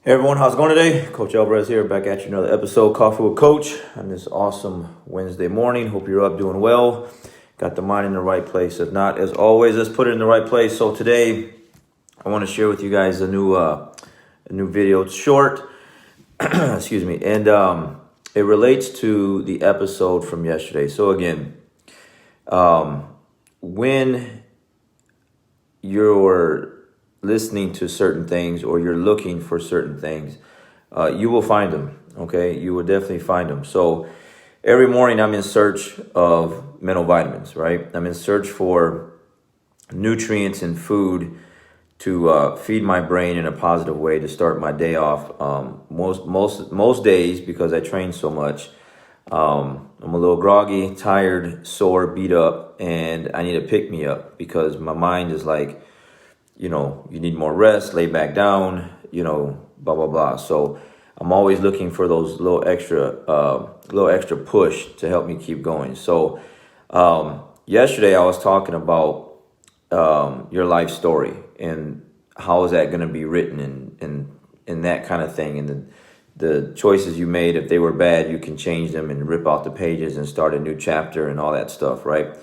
Hey everyone, how's it going today? Coach Alvarez here, back at you another episode, Coffee with Coach, on this awesome Wednesday morning. Hope you're up doing well, got the mind in the right place. If not, as always, let's put it in the right place. So today, I want to share with you guys a new video. It's short, excuse me, and it relates to the episode from yesterday. So again, when you're listening to certain things or you're looking for certain things, you will find them. Okay, you will definitely find them. So every morning I'm in search of mineral vitamins, right? I'm in search for nutrients in food to feed my brain in a positive way to start my day off. Most days, because I train so much, I'm a little groggy, tired, sore, beat up, and I need to pick me up because my mind is like, you need more rest, lay back down, blah, blah, blah. So I'm always looking for those little extra push to help me keep going. So yesterday I was talking about your life story and how is that going to be written and that kind of thing. And the choices you made, if they were bad, you can change them and rip out the pages and start a new chapter and all that stuff, right?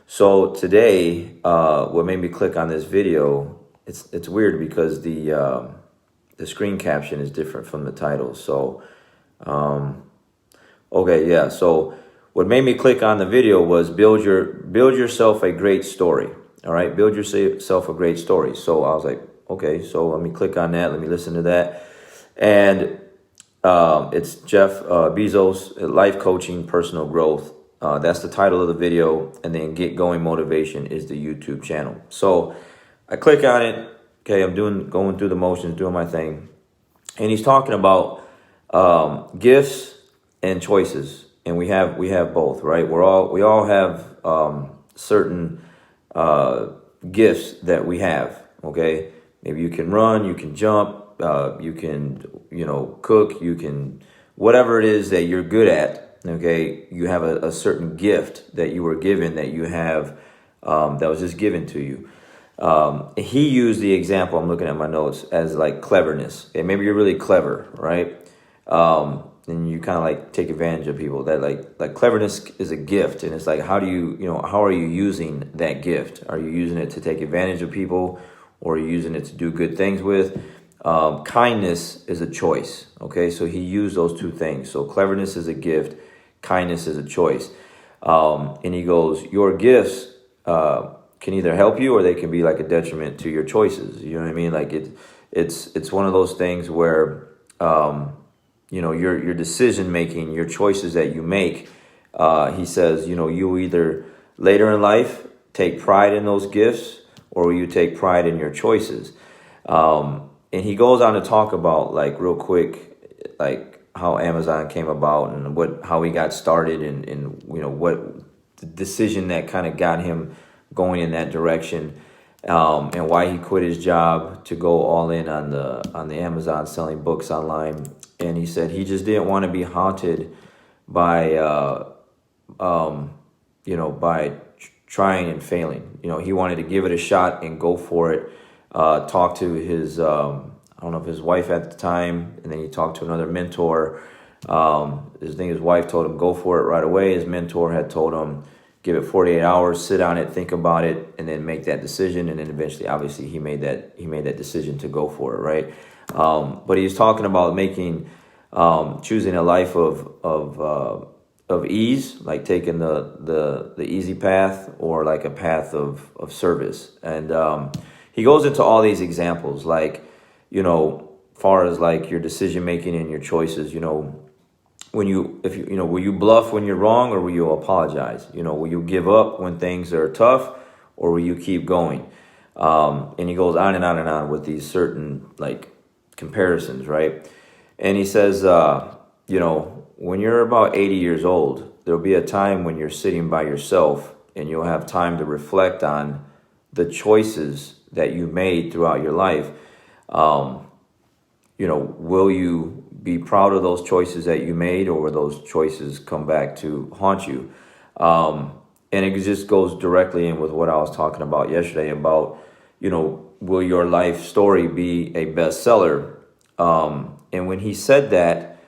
So today, what made me click on this video, it's weird because the screen caption is different from the title. So, okay, yeah. So what made me click on the video was build yourself a great story. All right, build yourself a great story. So I was like, okay, so let me click on that. Let me listen to that. And it's Jeff Bezos, Life Coaching, Personal Growth. That's the title of the video, and then Get Going Motivation is the YouTube channel. So I click on it. Okay, I'm going through the motions, doing my thing, and he's talking about gifts and choices, and we have both, right? We all have certain gifts that we have. Okay, maybe you can run, you can jump, you can cook, you can whatever it is that you're good at. Okay, you have a certain gift that you were given, that you have, that was just given to you. He used the example, I'm looking at my notes, as like cleverness. Okay, maybe you're really clever, right? And you kind of like take advantage of people. That like cleverness is a gift, and it's like, how are you using that gift? Are you using it to take advantage of people, or are you using it to do good things with? Kindness is a choice. Okay, so he used those two things. So cleverness is a gift, kindness is a choice. And he goes, your gifts can either help you or they can be like a detriment to your choices. You know what I mean? Like it's one of those things where your decision making, your choices that you make. He says, you either later in life take pride in those gifts, or you take pride in your choices. And he goes on to talk about, like, real quick, like how Amazon came about and how he got started and what the decision that kind of got him going in that direction, and why he quit his job to go all in on the Amazon selling books online. And he said he just didn't want to be haunted by by trying and failing. He wanted to give it a shot and go for it. Talked to his I don't know if his wife at the time, and then he talked to another mentor. His wife told him go for it right away. His mentor had told him give it 48 hours, sit on it, think about it, and then make that decision. And then eventually, obviously, he made that decision to go for it, right? But he's talking about choosing a life of ease, like taking the easy path, or like a path of service. And he goes into all these examples, like, far as like your decision making and your choices. Will you bluff when you're wrong, or will you apologize? Will you give up when things are tough, or will you keep going? And he goes on and on and on with these certain like comparisons, right? And he says, when you're about 80 years old, there'll be a time when you're sitting by yourself and you'll have time to reflect on the choices that you made throughout your life. Will you be proud of those choices that you made, or will those choices come back to haunt you? And it just goes directly in with what I was talking about yesterday about, will your life story be a bestseller? And when he said that,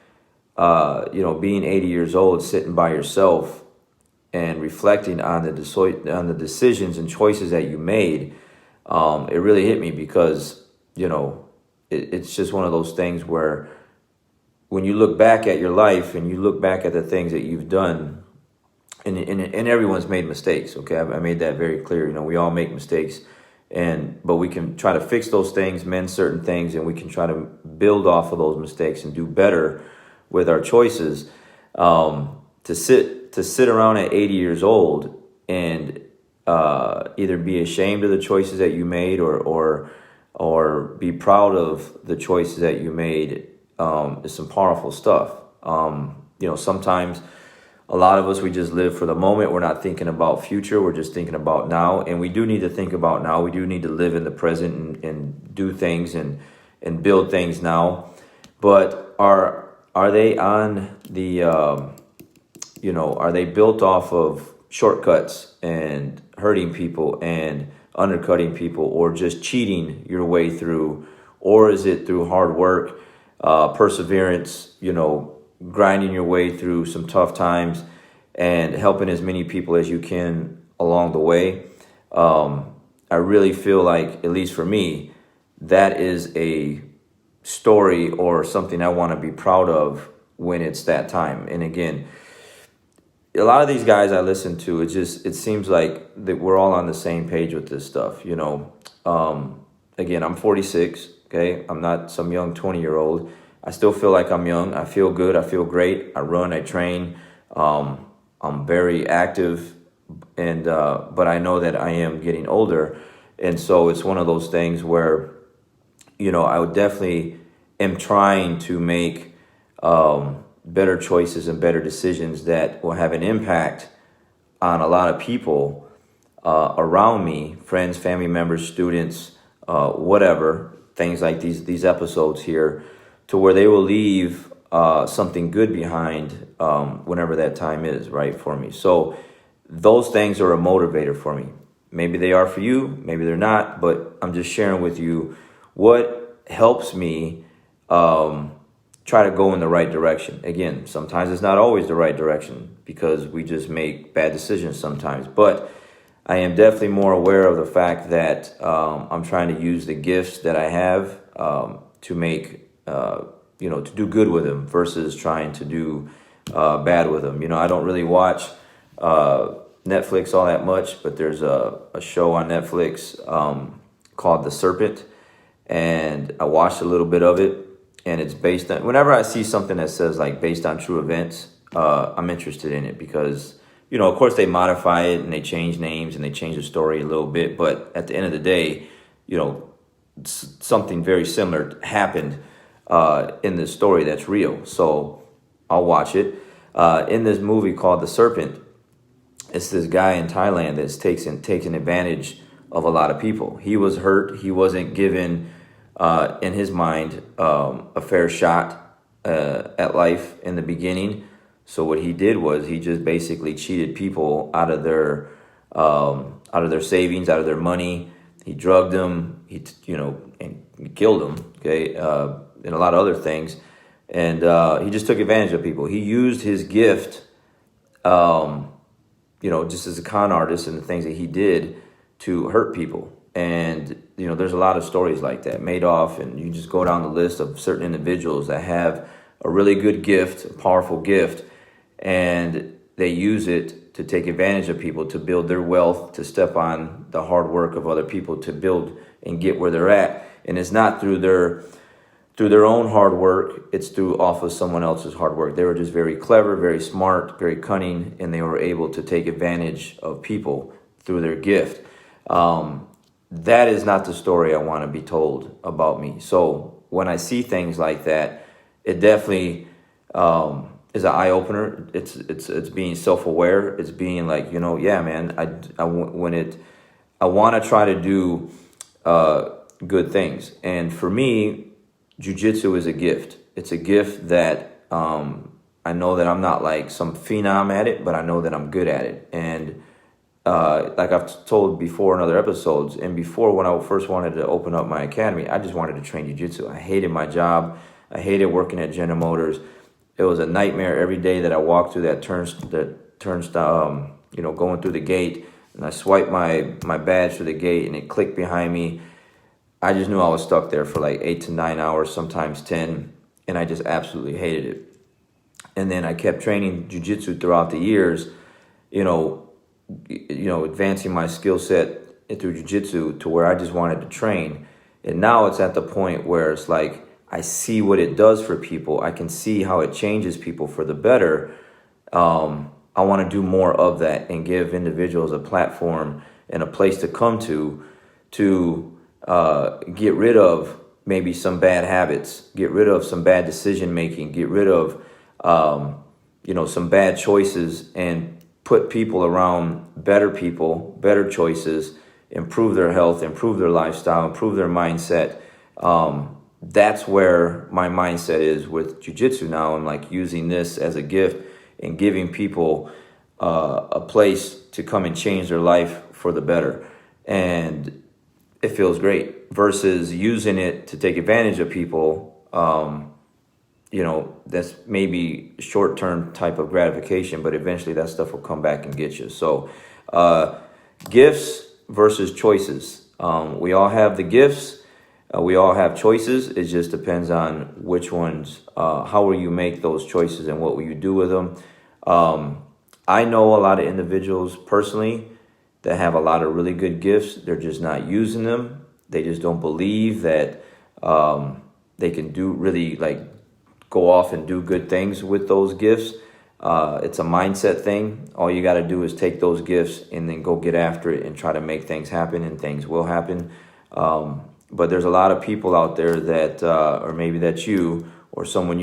being 80 years old, sitting by yourself and reflecting on the decisions and choices that you made, it really hit me because, it's just one of those things where when you look back at your life and you look back at the things that you've done, and everyone's made mistakes. Okay, I made that very clear. We all make mistakes, but we can try to fix those things, mend certain things, and we can try to build off of those mistakes and do better with our choices. To sit around at 80 years old and either be ashamed of the choices that you made or be proud of the choices that you made is some powerful stuff. Sometimes a lot of us, we just live for the moment. We're not thinking about future. We're just thinking about now. And we do need to think about now. We do need to live in the present and do things and build things now. But are they on the, are they built off of shortcuts and hurting people and undercutting people, or just cheating your way through? Or is it through hard work, perseverance, grinding your way through some tough times and helping as many people as you can along the way? I really feel like, at least for me, that is a story or something I want to be proud of when it's that time. And again, a lot of these guys I listen to, it seems like that we're all on the same page with this stuff. Again, I'm 46. Okay, I'm not some young 20-year-old. I still feel like I'm young. I feel good. I feel great. I run. I train. I'm very active, but I know that I am getting older, and so it's one of those things where, I would definitely am trying to make better choices and better decisions that will have an impact on a lot of people around me, friends, family members, students, whatever, things like these episodes here, to where they will leave something good behind whenever that time is, right, for me. So those things are a motivator for me. Maybe they are for you, maybe they're not, but I'm just sharing with you what helps me try to go in the right direction. Again, sometimes it's not always the right direction because we just make bad decisions sometimes, but I am definitely more aware of the fact that I'm trying to use the gifts that I have to make, to do good with them versus trying to do bad with them. I don't really watch Netflix all that much, but there's a show on Netflix called The Serpent, and I watched a little bit of it, and it's based on, whenever I see something that says like based on true events, I'm interested in it because, of course they modify it and they change names and they change the story a little bit, but at the end of the day, something very similar happened in this story that's real. So I'll watch it. In this movie called The Serpent, it's this guy in Thailand that's taking advantage of a lot of people. He was hurt. He wasn't given, in his mind, a fair shot at life in the beginning. So what he did was he just basically cheated people out of their savings, out of their money. He drugged them. And killed them. Okay, and a lot of other things. And he just took advantage of people. He used his gift, just as a con artist and the things that he did to hurt people. And, there's a lot of stories like that. Madoff, and you just go down the list of certain individuals that have a really good gift, a powerful gift, and they use it to take advantage of people, to build their wealth, to step on the hard work of other people, to build and get where they're at. And it's not through their own hard work, it's through off of someone else's hard work. They were just very clever, very smart, very cunning, and they were able to take advantage of people through their gift. That is not the story I want to be told about me. So when I see things like that, it definitely is an eye-opener. It's being self-aware. It's being like, yeah, man, I want to try to do good things. And for me, jiu-jitsu is a gift. It's a gift that I know that I'm not like some phenom at it, but I know that I'm good at it. And like I've told before in other episodes, and before when I first wanted to open up my academy, I just wanted to train jiu-jitsu. I hated my job. I hated working at General Motors. It was a nightmare every day that I walked through that turnstile, going through the gate, and I swiped my badge through the gate, and it clicked behind me. I just knew I was stuck there for like 8 to 9 hours, sometimes 10, and I just absolutely hated it. And then I kept training jiu-jitsu throughout the years, advancing my skill set through jiu-jitsu to where I just wanted to train. And now it's at the point where it's like I see what it does for people. I can see how it changes people for the better. I want to do more of that and give individuals a platform and a place to come to get rid of maybe some bad habits, get rid of some bad decision making, get rid of some bad choices, and put people around better people, better choices, improve their health, improve their lifestyle, improve their mindset. That's where my mindset is with jiu-jitsu now. I'm like using this as a gift and giving people a place to come and change their life for the better. And it feels great versus using it to take advantage of people. That's maybe short-term type of gratification, but eventually that stuff will come back and get you. So gifts versus choices. We all have the gifts. We all have choices. It just depends on which ones, how will you make those choices and what will you do with them. I know a lot of individuals personally that have a lot of really good gifts. They're just not using them. They just don't believe that they can do really go off and do good things with those gifts. It's a mindset thing. All you got to do is take those gifts and then go get after it and try to make things happen, and things will happen. But there's a lot of people out there that, or maybe that's you or someone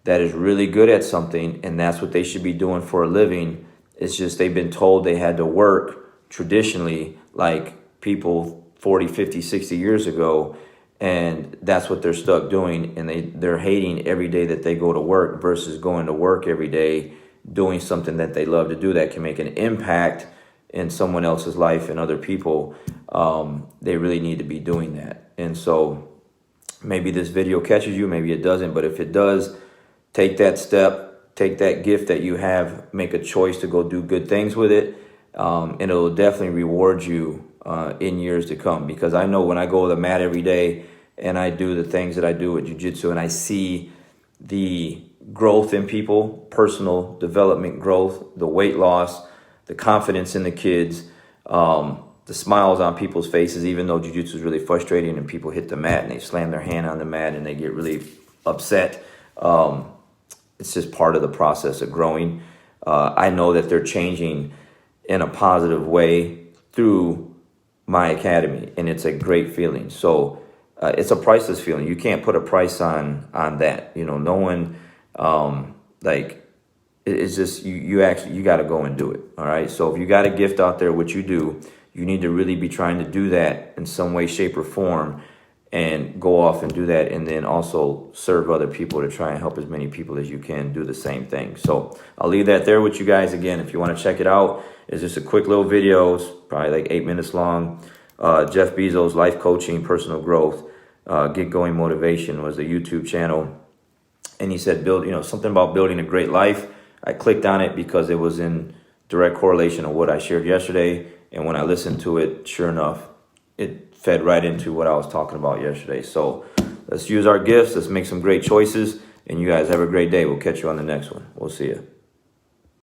that is really good at something, and that's what they should be doing for a living. It's just they've been told they had to work traditionally like people 40, 50, 60 years ago, and that's what they're stuck doing, and they're hating every day that they go to work versus going to work every day, doing something that they love to do that can make an impact in someone else's life and other people. They really need to be doing that. And so maybe this video catches you, maybe it doesn't, but if it does, take that step, take that gift that you have, make a choice to go do good things with it, and it'll definitely reward you in years to come. Because I know when I go to the mat every day and I do the things that I do with jiu-jitsu, and I see the growth in people, personal development growth, the weight loss, the confidence in the kids, the smiles on people's faces, even though jiu-jitsu is really frustrating and people hit the mat and they slam their hand on the mat and they get really upset. It's just part of the process of growing. I know that they're changing in a positive way through my academy, and it's a great feeling. So it's a priceless feeling. You can't put a price on that. No one, it's just you got to go and do it. All right. So if you got a gift out there, which you do, you need to really be trying to do that in some way, shape, or form, and go off and do that, and then also serve other people to try and help as many people as you can do the same thing. So I'll leave that there with you guys. Again, if you want to check it out, it's just a quick little video. It's probably like 8 minutes long. Jeff Bezos, Life Coaching, Personal Growth, Get Going Motivation was the YouTube channel. And he said, something about building a great life. I clicked on it because it was in direct correlation of what I shared yesterday. And when I listened to it, sure enough, it fed right into what I was talking about yesterday. So let's use our gifts. Let's make some great choices. And you guys have a great day. We'll catch you on the next one. We'll see you.